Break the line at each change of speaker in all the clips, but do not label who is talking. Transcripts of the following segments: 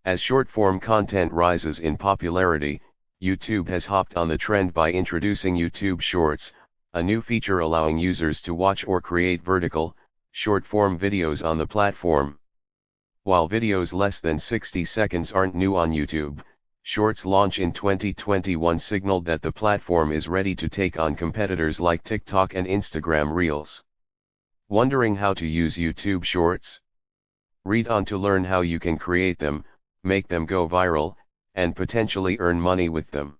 As short-form content rises in popularity, YouTube has hopped on the trend by introducing YouTube Shorts, a new feature allowing users to watch or create vertical, short-form videos on the platform. While videos less than 60 seconds aren't new on YouTube, Shorts' launch in 2021 signaled that the platform is ready to take on competitors like TikTok and Instagram Reels. Wondering how to use YouTube Shorts? Read on to learn how you can create them, make them go viral, and potentially earn money with them.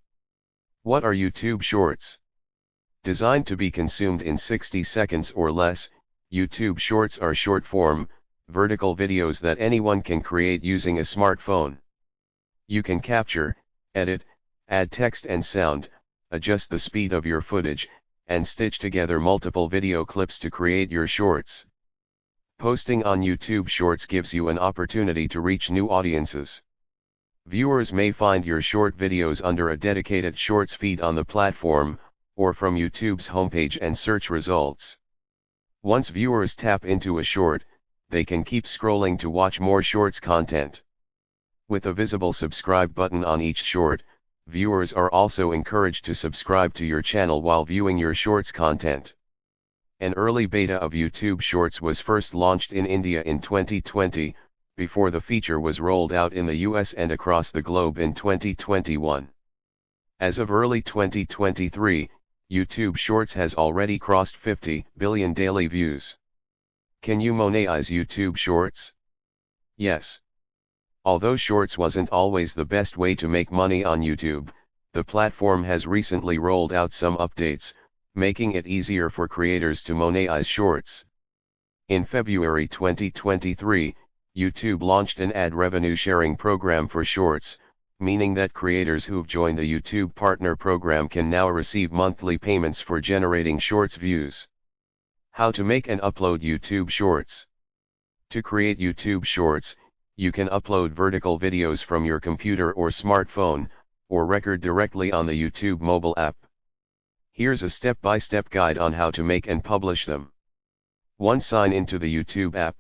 What are YouTube Shorts? Designed to be consumed in 60 seconds or less, YouTube Shorts are short-form, vertical videos that anyone can create using a smartphone. You can capture, edit, add text and sound, adjust the speed of your footage, and stitch together multiple video clips to create your shorts. Posting on YouTube Shorts gives you an opportunity to reach new audiences. Viewers may find your short videos under a dedicated Shorts feed on the platform, or from YouTube's homepage and search results. Once viewers tap into a short, they can keep scrolling to watch more Shorts content. With a visible subscribe button on each short, viewers are also encouraged to subscribe to your channel while viewing your Shorts content. An early beta of YouTube Shorts was first launched in India in 2020, before the feature was rolled out in the US and across the globe in 2021. As of early 2023, YouTube Shorts has already crossed 50 billion daily views. Can you monetize YouTube Shorts? Yes. Although Shorts wasn't always the best way to make money on YouTube, the platform has recently rolled out some updates, making it easier for creators to monetize Shorts. In February 2023, YouTube launched an ad revenue sharing program for Shorts, meaning that creators who've joined the YouTube Partner Program can now receive monthly payments for generating Shorts views. How to make and upload YouTube Shorts. To create YouTube Shorts, you can upload vertical videos from your computer or smartphone, or record directly on the YouTube mobile app. Here's a step-by-step guide on how to make and publish them. 1. Sign into the YouTube app.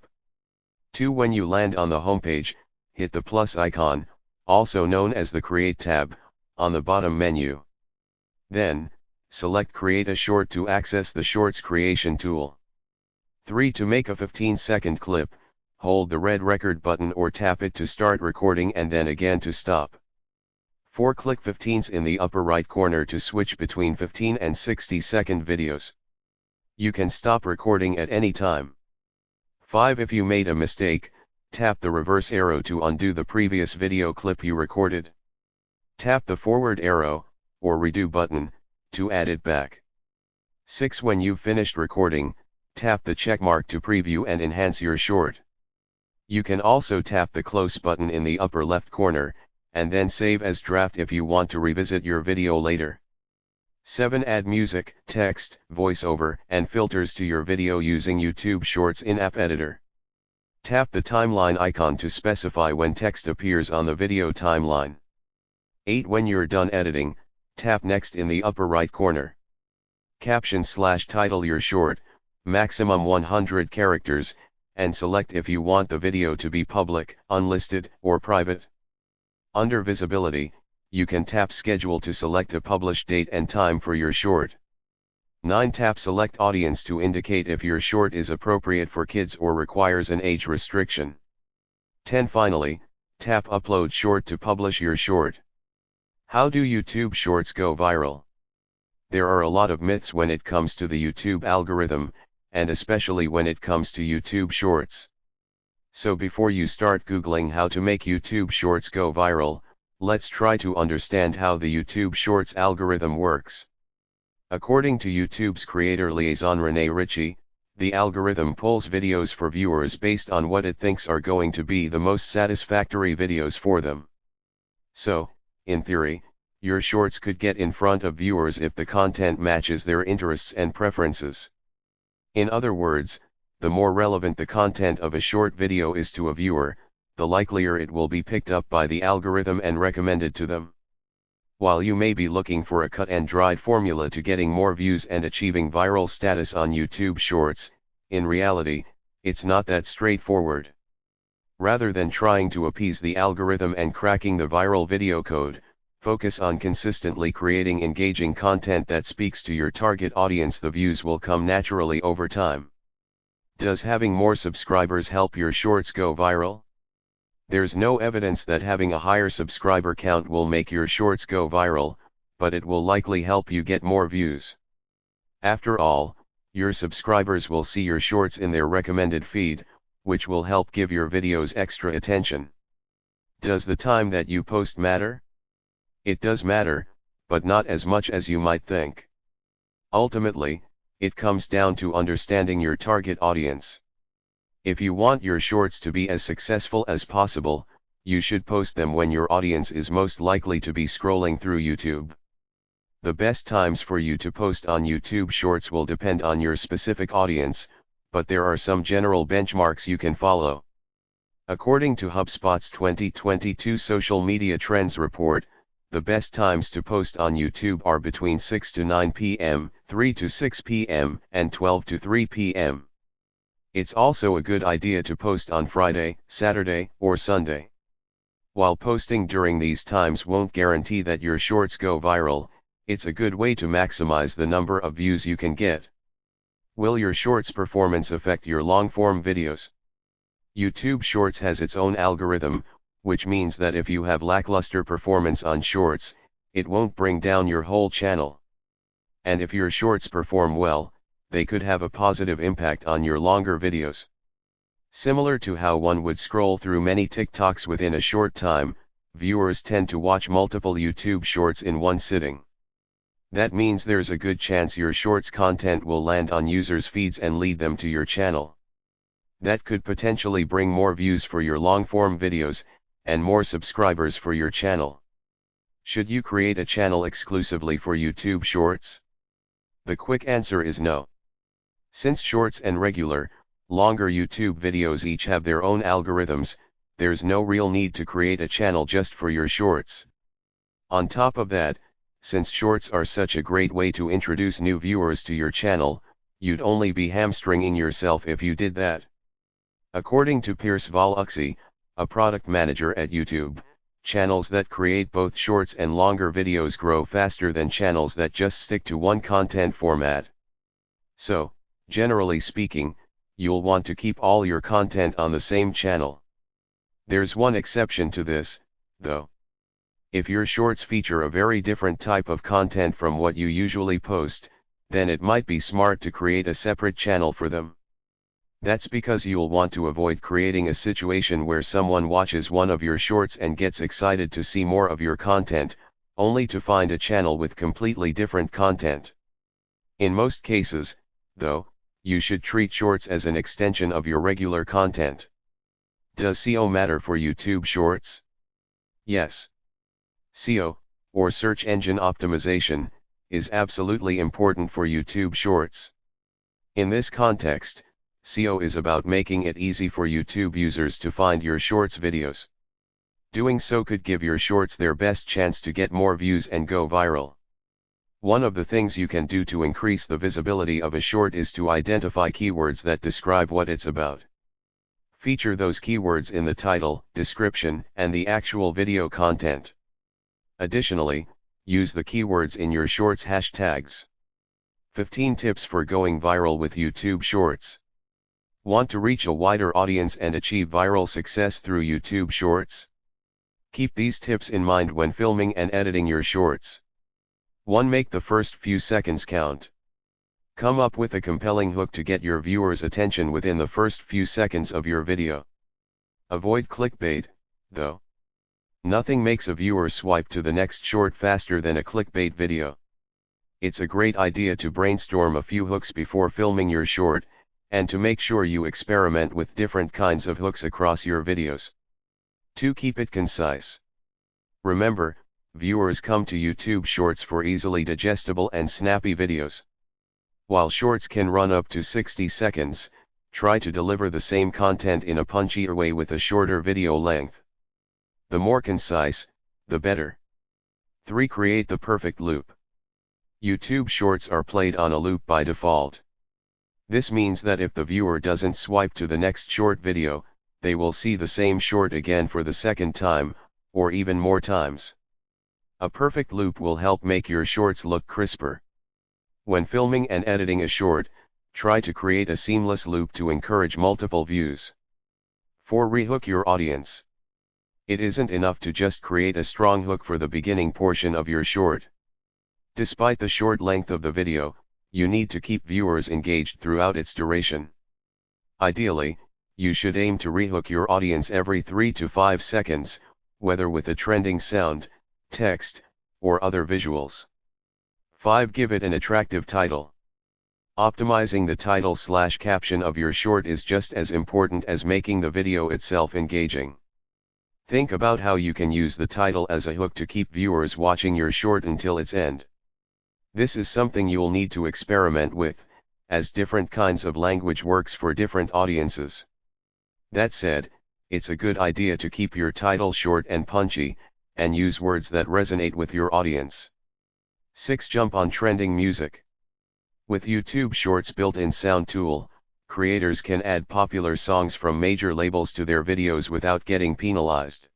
2. When you land on the homepage, hit the plus icon, also known as the Create tab, on the bottom menu. Then, select Create a Short to access the Shorts creation tool. 3. To make a 15-second clip, hold the red record button or tap it to start recording and then again to stop. 4. Click 15s in the upper right corner to switch between 15 and 60-second videos. You can stop recording at any time. 5. If you made a mistake, tap the reverse arrow to undo the previous video clip you recorded. Tap the forward arrow, or redo button, to add it back. 6. When you've finished recording, tap the checkmark to preview and enhance your short. You can also tap the close button in the upper left corner, and then save as draft if you want to revisit your video later. 7. Add music, text, voiceover, and filters to your video using YouTube Shorts in-app editor. Tap the timeline icon to specify when text appears on the video timeline. 8. When you're done editing, tap Next in the upper right corner. Caption/title your short, maximum 100 characters, and select if you want the video to be public, unlisted, or private. Under Visibility, you can tap Schedule to select a published date and time for your short. 9. Tap Select Audience to indicate if your short is appropriate for kids or requires an age restriction. 10. Finally, tap Upload Short to publish your short. How do YouTube Shorts go viral? There are a lot of myths when it comes to the YouTube algorithm, and especially when it comes to YouTube Shorts. So before you start Googling how to make YouTube Shorts go viral, let's try to understand how the YouTube Shorts algorithm works. According to YouTube's creator liaison Rene Ritchie, the algorithm pulls videos for viewers based on what it thinks are going to be the most satisfactory videos for them. So, in theory, your shorts could get in front of viewers if the content matches their interests and preferences. In other words, the more relevant the content of a short video is to a viewer, the likelier it will be picked up by the algorithm and recommended to them. While you may be looking for a cut-and-dried formula to getting more views and achieving viral status on YouTube Shorts, in reality, it's not that straightforward. Rather than trying to appease the algorithm and cracking the viral video code, focus on consistently creating engaging content that speaks to your target audience. The views will come naturally over time. Does having more subscribers help your shorts go viral? There's no evidence that having a higher subscriber count will make your shorts go viral, but it will likely help you get more views. After all, your subscribers will see your shorts in their recommended feed, which will help give your videos extra attention. Does the time that you post matter? It does matter, but not as much as you might think. Ultimately, it comes down to understanding your target audience. If you want your shorts to be as successful as possible, you should post them when your audience is most likely to be scrolling through YouTube. The best times for you to post on YouTube Shorts will depend on your specific audience, but there are some general benchmarks you can follow. According to HubSpot's 2022 Social Media Trends Report, the best times to post on YouTube are between 6 to 9 p.m., 3 to 6 p.m., and 12 to 3 p.m. It's also a good idea to post on Friday, Saturday, or Sunday. While posting during these times won't guarantee that your shorts go viral, it's a good way to maximize the number of views you can get. Will your shorts performance affect your long-form videos? YouTube Shorts has its own algorithm, which means that if you have lackluster performance on shorts, it won't bring down your whole channel. And if your shorts perform well, they could have a positive impact on your longer videos. Similar to how one would scroll through many TikToks within a short time, viewers tend to watch multiple YouTube Shorts in one sitting. That means there's a good chance your shorts content will land on users' feeds and lead them to your channel. That could potentially bring more views for your long-form videos, and more subscribers for your channel. Should you create a channel exclusively for YouTube Shorts? The quick answer is no. Since shorts and regular, longer YouTube videos each have their own algorithms, there's no real need to create a channel just for your shorts. On top of that, since shorts are such a great way to introduce new viewers to your channel, you'd only be hamstringing yourself if you did that. According to Pierce Voluxy, a product manager at YouTube, channels that create both shorts and longer videos grow faster than channels that just stick to one content format. So, generally speaking, you'll want to keep all your content on the same channel. There's one exception to this, though. If your shorts feature a very different type of content from what you usually post, then it might be smart to create a separate channel for them. That's because you'll want to avoid creating a situation where someone watches one of your shorts and gets excited to see more of your content, only to find a channel with completely different content. In most cases, though, you should treat shorts as an extension of your regular content. Does SEO matter for YouTube Shorts? Yes. SEO, or search engine optimization, is absolutely important for YouTube Shorts. In this context, SEO is about making it easy for YouTube users to find your Shorts videos. Doing so could give your Shorts their best chance to get more views and go viral. One of the things you can do to increase the visibility of a short is to identify keywords that describe what it's about. Feature those keywords in the title, description, and the actual video content. Additionally, use the keywords in your Shorts hashtags. 15 tips for going viral with YouTube Shorts. Want to reach a wider audience and achieve viral success through YouTube Shorts? Keep these tips in mind when filming and editing your shorts. 1. Make the first few seconds count. Come up with a compelling hook to get your viewers' attention within the first few seconds of your video. Avoid clickbait, though. Nothing makes a viewer swipe to the next short faster than a clickbait video. It's a great idea to brainstorm a few hooks before filming your short, and to make sure you experiment with different kinds of hooks across your videos. 2. Keep it concise. Remember, viewers come to YouTube Shorts for easily digestible and snappy videos. While shorts can run up to 60 seconds, try to deliver the same content in a punchier way with a shorter video length. The more concise, the better. 3. Create the perfect loop. YouTube Shorts are played on a loop by default. This means that if the viewer doesn't swipe to the next short video, they will see the same short again for the second time, or even more times. A perfect loop will help make your shorts look crisper. When filming and editing a short, try to create a seamless loop to encourage multiple views. 4. Rehook your audience. It isn't enough to just create a strong hook for the beginning portion of your short. Despite the short length of the video, you need to keep viewers engaged throughout its duration. Ideally, you should aim to rehook your audience every 3 to 5 seconds, whether with a trending sound, text, or other visuals. 5. Give it an attractive title. Optimizing the title/caption of your short is just as important as making the video itself engaging. Think about how you can use the title as a hook to keep viewers watching your short until its end. This is something you'll need to experiment with, as different kinds of language works for different audiences. That said, it's a good idea to keep your title short and punchy, and use words that resonate with your audience. 6. Jump on trending music. With YouTube Shorts built-in sound tool, creators can add popular songs from major labels to their videos without getting penalized.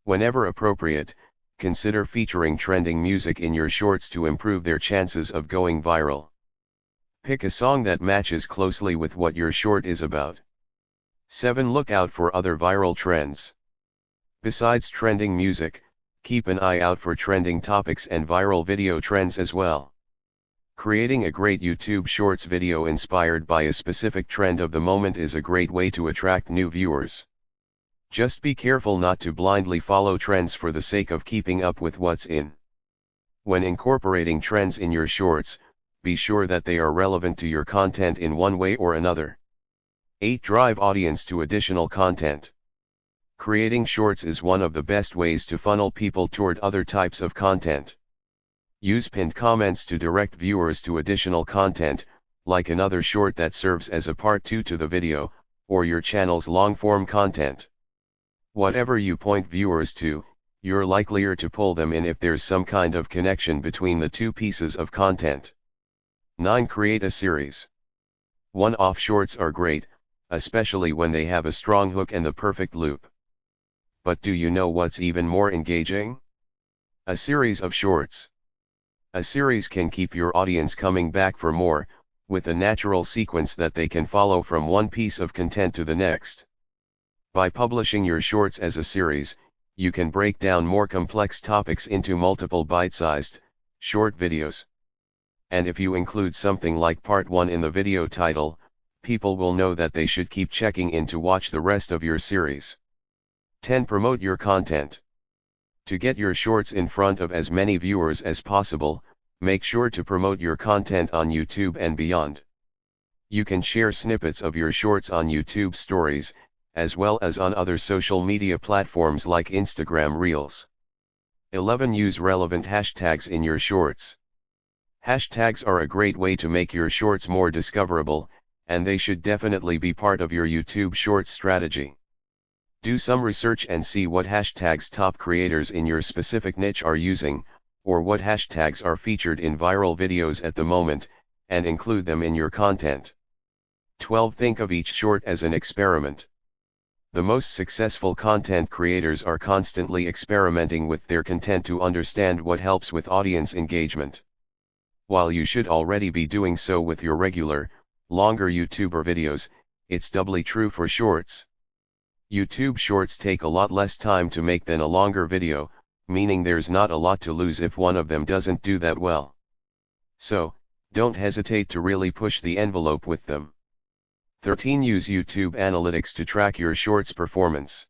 Whenever appropriate, consider featuring trending music in your shorts to improve their chances of going viral. Pick a song that matches closely with what your short is about. 7. Look out for other viral trends. Besides trending music, keep an eye out for trending topics and viral video trends as well. Creating a great YouTube Shorts video inspired by a specific trend of the moment is a great way to attract new viewers. Just be careful not to blindly follow trends for the sake of keeping up with what's in. When incorporating trends in your shorts, be sure that they are relevant to your content in one way or another. 8. Drive audience to additional content. Creating shorts is one of the best ways to funnel people toward other types of content. Use pinned comments to direct viewers to additional content, like another short that serves as a part 2 to the video, or your channel's long-form content. Whatever you point viewers to, you're likelier to pull them in if there's some kind of connection between the two pieces of content. 9. Create a series. One-off shorts are great, especially when they have a strong hook and the perfect loop. But do you know what's even more engaging? A series of shorts. A series can keep your audience coming back for more, with a natural sequence that they can follow from one piece of content to the next. By publishing your shorts as a series, you can break down more complex topics into multiple bite-sized, short videos. And if you include something like part 1 in the video title, people will know that they should keep checking in to watch the rest of your series. 10. Promote your content. To get your shorts in front of as many viewers as possible, make sure to promote your content on YouTube and beyond. You can share snippets of your shorts on YouTube Stories, as well as on other social media platforms like Instagram Reels. 11. Use relevant hashtags in your shorts. Hashtags are a great way to make your shorts more discoverable, and they should definitely be part of your YouTube Shorts strategy. Do some research and see what hashtags top creators in your specific niche are using, or what hashtags are featured in viral videos at the moment, and include them in your content. 12. Think of each short as an experiment. The most successful content creators are constantly experimenting with their content to understand what helps with audience engagement. While you should already be doing so with your regular, longer YouTuber videos, it's doubly true for shorts. YouTube Shorts take a lot less time to make than a longer video, meaning there's not a lot to lose if one of them doesn't do that well. So, don't hesitate to really push the envelope with them. 13. Use YouTube Analytics to track your shorts performance.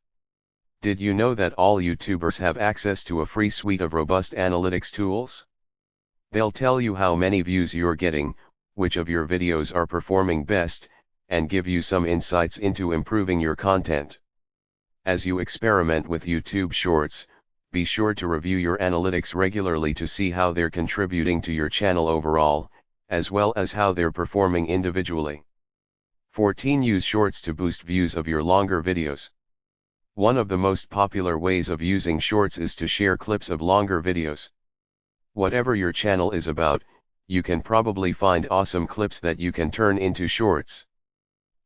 Did you know that all YouTubers have access to a free suite of robust analytics tools? They'll tell you how many views you're getting, which of your videos are performing best, and give you some insights into improving your content. As you experiment with YouTube Shorts, be sure to review your analytics regularly to see how they're contributing to your channel overall, as well as how they're performing individually. 14. Use Shorts to boost views of your longer videos. One of the most popular ways of using Shorts is to share clips of longer videos. Whatever your channel is about, you can probably find awesome clips that you can turn into shorts.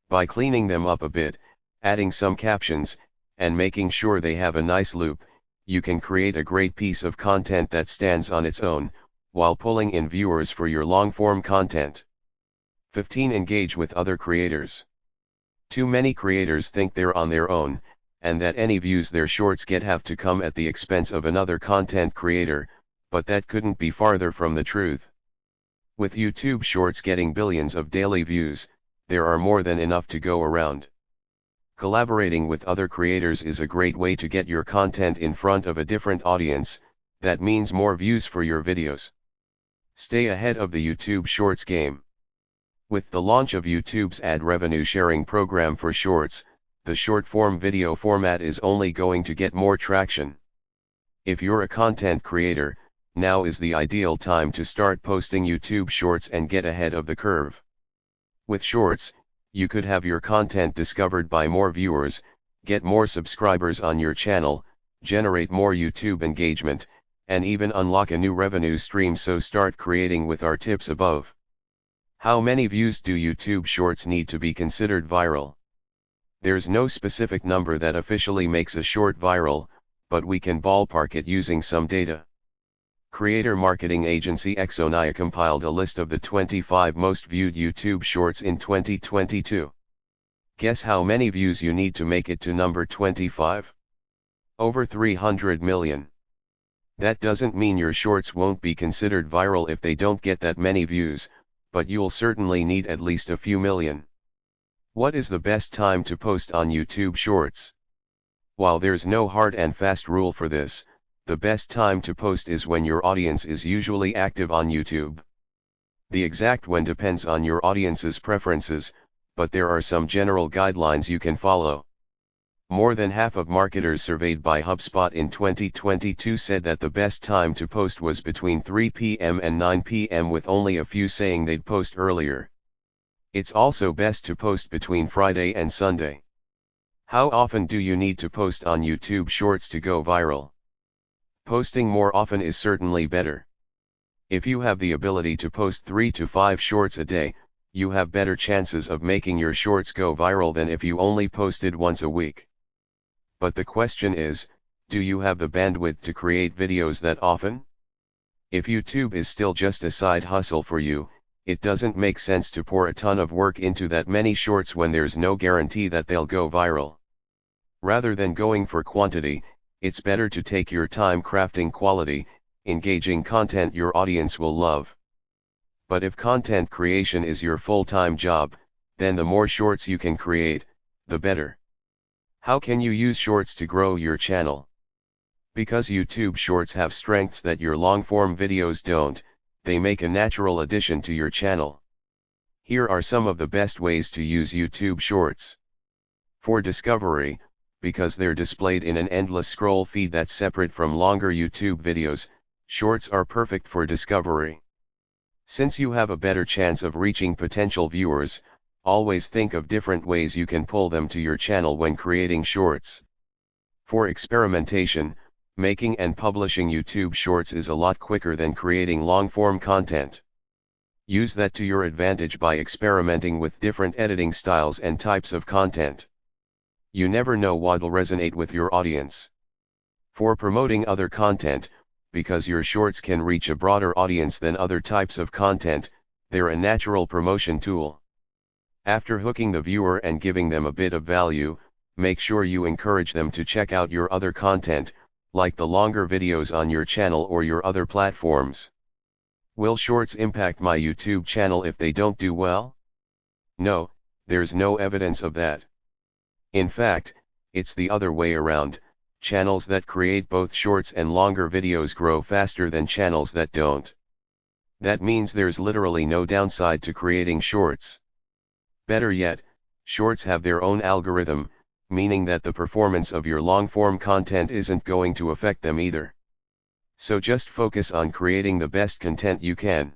By cleaning them up a bit, Adding some captions, and making sure they have a nice loop, you can create a great piece of content that stands on its own, while pulling in viewers for your long-form content. 15. Engage with other creators. Too many creators think they're on their own, and that any views their shorts get have to come at the expense of another content creator, but that couldn't be farther from the truth. With YouTube Shorts getting billions of daily views, there are more than enough to go around. Collaborating with other creators is a great way to get your content in front of a different audience. That means more views for your videos. Stay ahead of the YouTube Shorts game. With the launch of YouTube's ad revenue sharing program for Shorts, the short-form video format is only going to get more traction. If you're a content creator, now is the ideal time to start posting YouTube Shorts and get ahead of the curve. With Shorts, you could have your content discovered by more viewers, get more subscribers on your channel, generate more YouTube engagement, and even unlock a new revenue stream. So start creating with our tips above. How many views do YouTube Shorts need to be considered viral? There's no specific number that officially makes a short viral, but we can ballpark it using some data. Creator marketing agency Exonia compiled a list of the 25 most viewed YouTube Shorts in 2022. Guess how many views you need to make it to number 25? Over 300 million. That doesn't mean your shorts won't be considered viral if they don't get that many views, but you'll certainly need at least a few million. What is the best time to post on YouTube Shorts? While there's no hard and fast rule for this, the best time to post is when your audience is usually active on YouTube. The exact when depends on your audience's preferences, but there are some general guidelines you can follow. More than half of marketers surveyed by HubSpot in 2022 said that the best time to post was between 3 p.m. and 9 p.m., with only a few saying they'd post earlier. It's also best to post between Friday and Sunday. How often do you need to post on YouTube Shorts to go viral? Posting more often is certainly better. If you have the ability to post 3 to 5 shorts a day, you have better chances of making your shorts go viral than if you only posted once a week. But the question is, do you have the bandwidth to create videos that often? If YouTube is still just a side hustle for you, it doesn't make sense to pour a ton of work into that many shorts when there's no guarantee that they'll go viral. Rather than going for quantity, it's better to take your time crafting quality, engaging content your audience will love. But if content creation is your full-time job, then the more shorts you can create, the better. How can you use shorts to grow your channel? Because YouTube Shorts have strengths that your long-form videos don't, they make a natural addition to your channel. Here are some of the best ways to use YouTube Shorts. For discovery, because they're displayed in an endless scroll feed that's separate from longer YouTube videos, Shorts are perfect for discovery. Since you have a better chance of reaching potential viewers, always think of different ways you can pull them to your channel when creating shorts. For experimentation, making and publishing YouTube Shorts is a lot quicker than creating long-form content. Use that to your advantage by experimenting with different editing styles and types of content. You never know what'll resonate with your audience. For promoting other content, because your shorts can reach a broader audience than other types of content, they're a natural promotion tool. After hooking the viewer and giving them a bit of value, make sure you encourage them to check out your other content, like the longer videos on your channel or your other platforms. Will shorts impact my YouTube channel if they don't do well? No, there's no evidence of that. In fact, it's the other way around. Channels that create both shorts and longer videos grow faster than channels that don't. That means there's literally no downside to creating shorts. Better yet, shorts have their own algorithm, meaning that the performance of your long-form content isn't going to affect them either. So just focus on creating the best content you can.